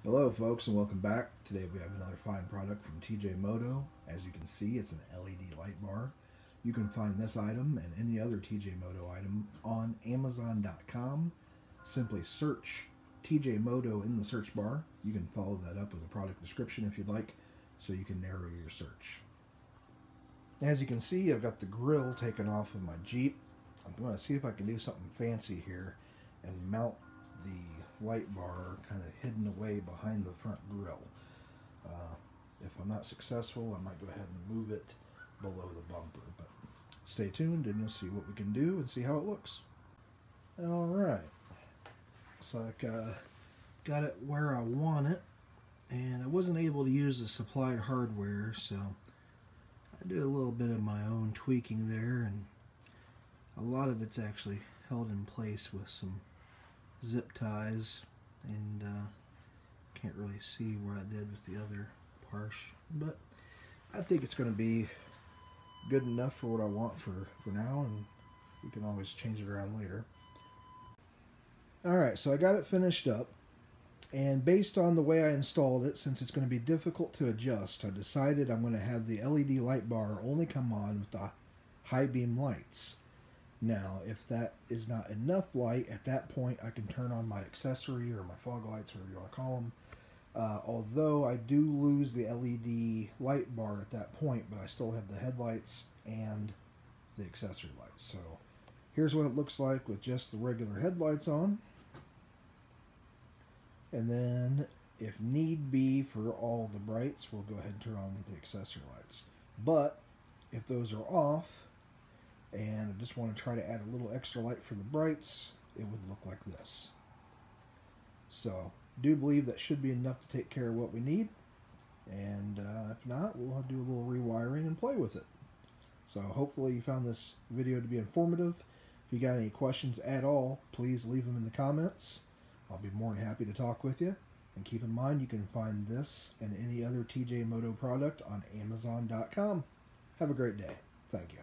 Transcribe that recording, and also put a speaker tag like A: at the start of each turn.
A: Hello folks and welcome back. Today we have another fine product from TJMOTO. As you can see, it's an LED light bar. You can find this item and any other TJMOTO item on Amazon.com. Simply search TJMOTO in the search bar. You can follow that up with a product description if you'd like, so you can narrow your search. As you can see, I've got the grill taken off of my Jeep. I'm going to see if I can do something fancy here and mount the light bar kind of hidden away behind the front grill. If I'm not successful, I might go ahead and move it below the bumper, but stay tuned and you'll see what we can do and see how it looks. Alright, looks like I got it where I want it, and I wasn't able to use the supplied hardware, so I did a little bit of my own tweaking there, and a lot of it's actually held in place with some zip ties, and can't really see where I did with the other parts, but I think it's going to be good enough for what I want for now, and we can always change it around later. Alright, so I got it finished up, and based on the way I installed it, since it's going to be difficult to adjust, I decided I'm going to have the LED light bar only come on with the high beam lights. Now, if that is not enough light, at that point I can turn on my accessory or my fog lights, whatever you want to call them. Although I do lose the LED light bar at that point, but I still have the headlights and the accessory lights. So here's what it looks like with just the regular headlights on. And then, if need be for all the brights, we'll go ahead and turn on the accessory lights. But if those are off, and I just want to try to add a little extra light for the brights, it would look like this. So, do believe that should be enough to take care of what we need, and if not, we'll do a little rewiring and play with it. So hopefully you found this video to be informative. If you got any questions at all, please leave them in the comments. I'll be more than happy to talk with you. And keep in mind, you can find this and any other TJMOTO product on Amazon.com. Have a great day. Thank you.